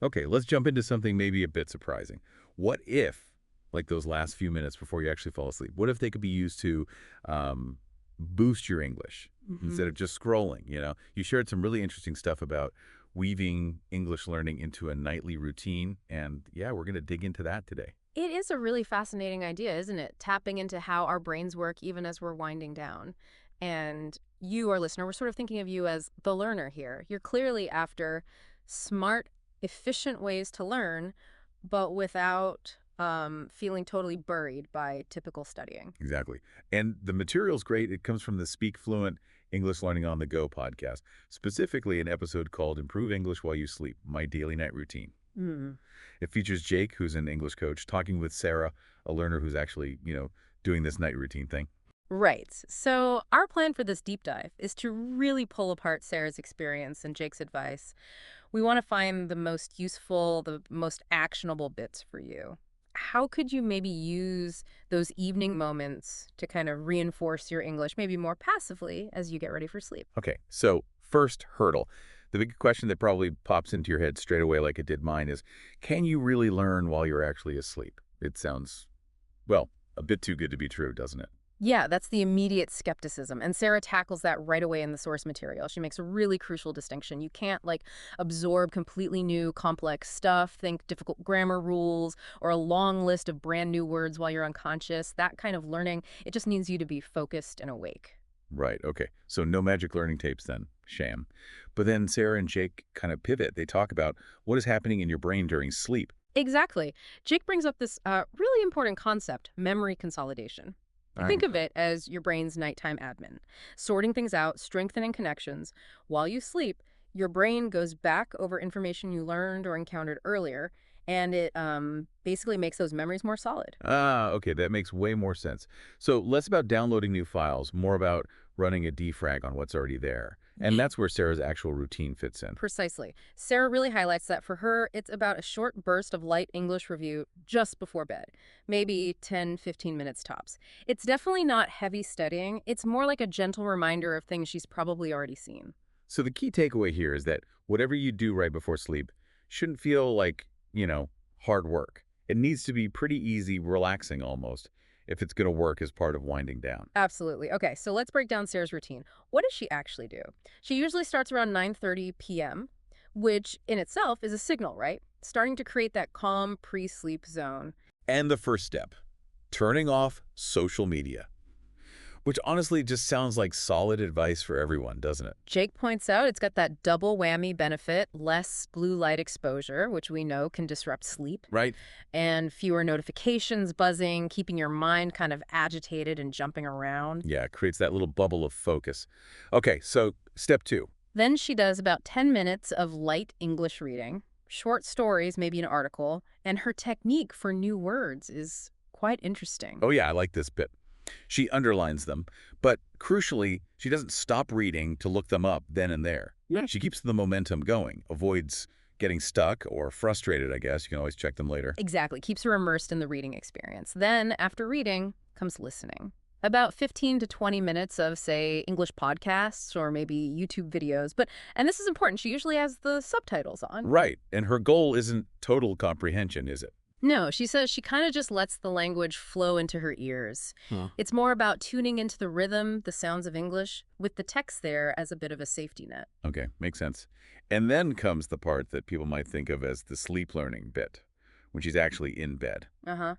Okay, let's jump into something maybe a bit surprising. What if, like those last few minutes before you actually fall asleep, what if they could be used to um, boost your English Hmm. instead of just scrolling? You shared some really interesting stuff about weaving English learning into a nightly routine, and yeah, we're going to dig into that today. It is a really fascinating idea, isn't it? Tapping into how our brains work even as we're winding down. And you, our listener, we're sort of thinking of you as the learner here. You're clearly after smart, efficient ways to learn, but without feeling totally buried by typical studying. Exactly. And the material's great. It comes from the Speak Fluent English Learning on the Go podcast, specifically an episode called Improve English While You Sleep, My Daily Night Routine. Mm. It features Jake, who's an English coach, talking with Sarah, a learner who's actually, doing this night routine thing. Right. So, our plan for this deep dive is to really pull apart Sarah's experience and Jake's advice. We want to find the most useful, the most actionable bits for you. How could you maybe use those evening moments to kind of reinforce your English, maybe more passively as you get ready for sleep? Okay, so first hurdle. The big question that probably pops into your head straight away, like it did mine, is can you really learn while you're actually asleep? It sounds, well, a bit too good to be true, doesn't it? Yeah, that's the immediate skepticism. And Sarah tackles that right away in the source material. She makes a really crucial distinction. You can't absorb completely new complex stuff, think difficult grammar rules or a long list of brand new words while you're unconscious. That kind of learning, it just needs you to be focused and awake. Right, okay. So no magic learning tapes then. Sham. But then Sarah and Jake kind of pivot. They talk about what is happening in your brain during sleep. Exactly. Jake brings up this really important concept, memory consolidation. Right. Think of it as your brain's nighttime admin, sorting things out, strengthening connections. While you sleep, your brain goes back over information you learned or encountered earlier, and it basically makes those memories more solid. Ah, okay, that makes way more sense. So less about downloading new files, more about running a defrag on what's already there. And that's where Sarah's actual routine fits in. Precisely. Sarah really highlights that for her, it's about a short burst of light English review just before bed, maybe 10, 15 minutes tops. It's definitely not heavy studying. It's more like a gentle reminder of things she's probably already seen. So the key takeaway here is that whatever you do right before sleep shouldn't feel like, hard work. It needs to be pretty easy, relaxing almost, if it's going to work as part of winding down. Absolutely. Okay, so let's break down Sarah's routine. What does she actually do? She usually starts around 9:30 p.m., which in itself is a signal, right? Starting to create that calm pre-sleep zone. And the first step, turning off social media, which honestly just sounds like solid advice for everyone, doesn't it? Jake points out it's got that double whammy benefit, less blue light exposure, which we know can disrupt sleep, Right? and fewer notifications buzzing, keeping your mind kind of agitated and jumping around. Yeah, it creates that little bubble of focus. Okay, so step two. Then she does about 10 minutes of light English reading, short stories, maybe an article, and her technique for new words is quite interesting. Oh, yeah, I like this bit. She underlines them, but crucially, she doesn't stop reading to look them up then and there. Yeah. She keeps the momentum going, avoids getting stuck or frustrated, I guess. You can always check them later. Exactly, keeps her immersed in the reading experience. Then, after reading, comes listening. About 15 to 20 minutes of, say, English podcasts or maybe YouTube videos. And this is important, she usually has the subtitles on. Right, and her goal isn't total comprehension, is it? No, she says she kind of just lets the language flow into her ears. Huh. It's more about tuning into the rhythm, the sounds of English, with the text there as a bit of a safety net. Okay, makes sense. And then comes the part that people might think of as the sleep learning bit, when she's actually in bed. Uh-huh.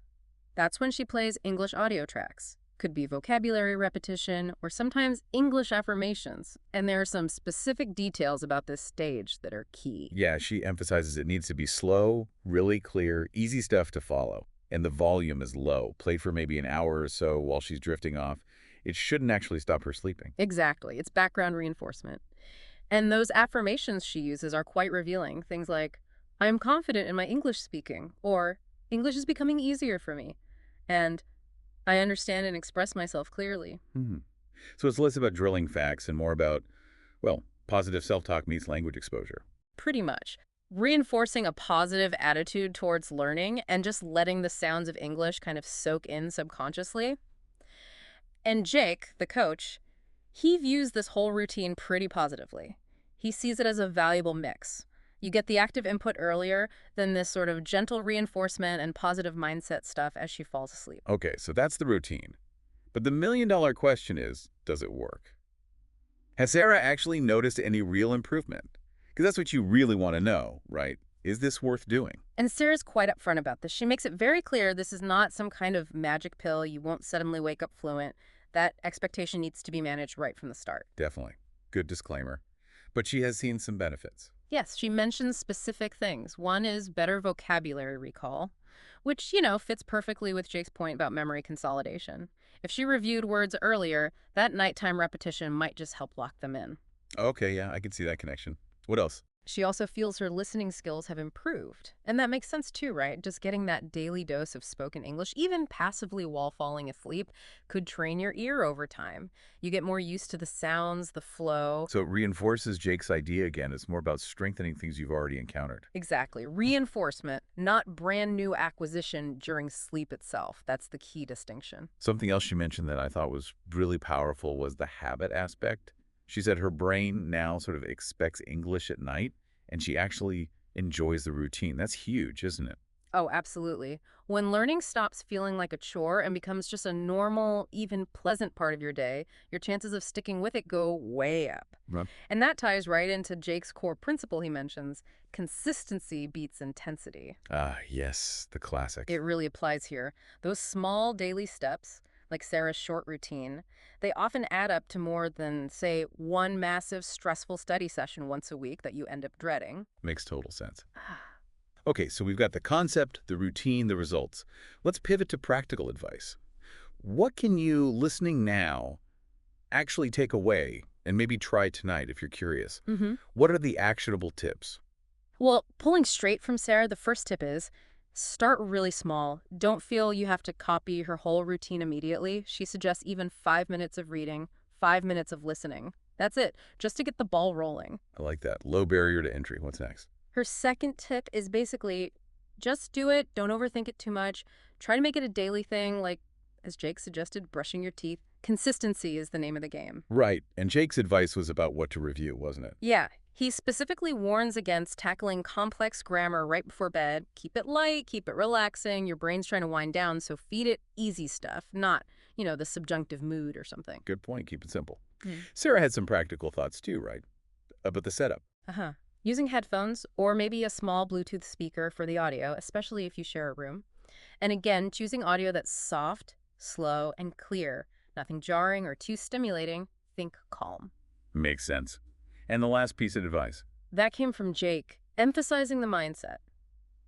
That's when she plays English audio tracks. Could be vocabulary repetition or sometimes English affirmations. And there are some specific details about this stage that are key. Yeah, she emphasizes it needs to be slow, really clear, easy stuff to follow. And the volume is low, played for maybe an hour or so while she's drifting off. It shouldn't actually stop her sleeping. Exactly. It's background reinforcement. And those affirmations she uses are quite revealing. Things like, I am confident in my English speaking, or English is becoming easier for me, and I understand and express myself clearly. Hmm. So it's less about drilling facts and more about, well, positive self-talk meets language exposure. Pretty much. Reinforcing a positive attitude towards learning and just letting the sounds of English kind of soak in subconsciously. And Jake, the coach, he views this whole routine pretty positively. He sees it as a valuable mix. You get the active input earlier, then this sort of gentle reinforcement and positive mindset stuff as she falls asleep. Okay, so that's the routine. But the million-dollar question is, does it work? Has Sarah actually noticed any real improvement? Because that's what you really want to know, right? Is this worth doing? And Sarah's quite upfront about this. She makes it very clear this is not some kind of magic pill. You won't suddenly wake up fluent. That expectation needs to be managed right from the start. Definitely. Good disclaimer. But she has seen some benefits. Yes, she mentions specific things. One is better vocabulary recall, which, fits perfectly with Jake's point about memory consolidation. If she reviewed words earlier, that nighttime repetition might just help lock them in. Okay, yeah, I can see that connection. What else? She also feels her listening skills have improved. And that makes sense too, right? Just getting that daily dose of spoken English, even passively while falling asleep, could train your ear over time. You get more used to the sounds, the flow. So it reinforces Jake's idea again. It's more about strengthening things you've already encountered. Exactly. Reinforcement, not brand new acquisition during sleep itself. That's the key distinction. Something else she mentioned that I thought was really powerful was the habit aspect. She said her brain now sort of expects English at night, and she actually enjoys the routine. That's huge, isn't it? Oh, absolutely. When learning stops feeling like a chore and becomes just a normal, even pleasant part of your day, your chances of sticking with it go way up. Right. And that ties right into Jake's core principle he mentions: consistency beats intensity. Ah, yes, the classic. It really applies here. Those small daily steps, like Sarah's short routine, they often add up to more than, say, one massive stressful study session once a week that you end up dreading. Makes total sense. Okay, so we've got the concept, the routine, the results. Let's pivot to practical advice. What can you, listening now, actually take away and maybe try tonight if you're curious? hmm What are the actionable tips? Well, pulling straight from Sarah, the first tip is start really small. Don't feel you have to copy her whole routine immediately. She suggests even 5 minutes of reading, 5 minutes of listening. That's it, just to get the ball rolling. I like that. Low barrier to entry. What's next? Her second tip is basically just do it. Don't overthink it too much. Try to make it a daily thing, like, as Jake suggested, brushing your teeth. Consistency is the name of the game. Right, and Jake's advice was about what to review, wasn't it? Yeah, he specifically warns against tackling complex grammar right before bed. Keep it light, keep it relaxing. Your brain's trying to wind down, so feed it easy stuff, not, the subjunctive mood or something. Good point. Keep it simple. Mm. Sarah had some practical thoughts too, right? About the setup. Uh-huh. Using headphones or maybe a small Bluetooth speaker for the audio, especially if you share a room. And again, choosing audio that's soft, slow, and clear. Nothing jarring or too stimulating. Think calm. Makes sense. And the last piece of advice. That came from Jake, emphasizing the mindset,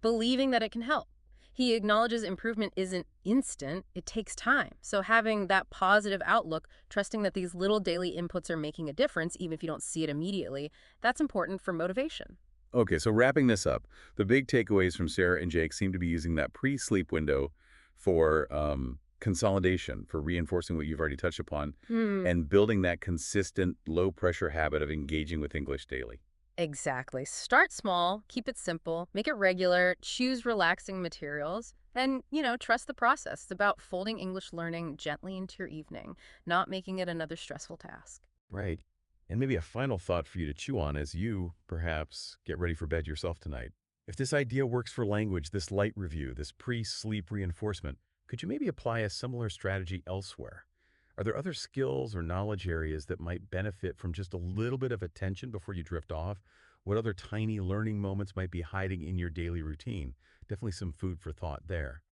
believing that it can help. He acknowledges improvement isn't instant, it takes time. So having that positive outlook, trusting that these little daily inputs are making a difference, even if you don't see it immediately, that's important for motivation. Okay, so wrapping this up, the big takeaways from Sarah and Jake seem to be using that pre-sleep window for consolidation, for reinforcing what you've already touched upon, Hmm. and building that consistent, low-pressure habit of engaging with English daily. Exactly. Start small, keep it simple, make it regular, choose relaxing materials, and, trust the process. It's about folding English learning gently into your evening, not making it another stressful task. Right. And maybe a final thought for you to chew on as you, perhaps, get ready for bed yourself tonight. If this idea works for language, this light review, this pre-sleep reinforcement, could you maybe apply a similar strategy elsewhere? Are there other skills or knowledge areas that might benefit from just a little bit of attention before you drift off? What other tiny learning moments might be hiding in your daily routine? Definitely some food for thought there.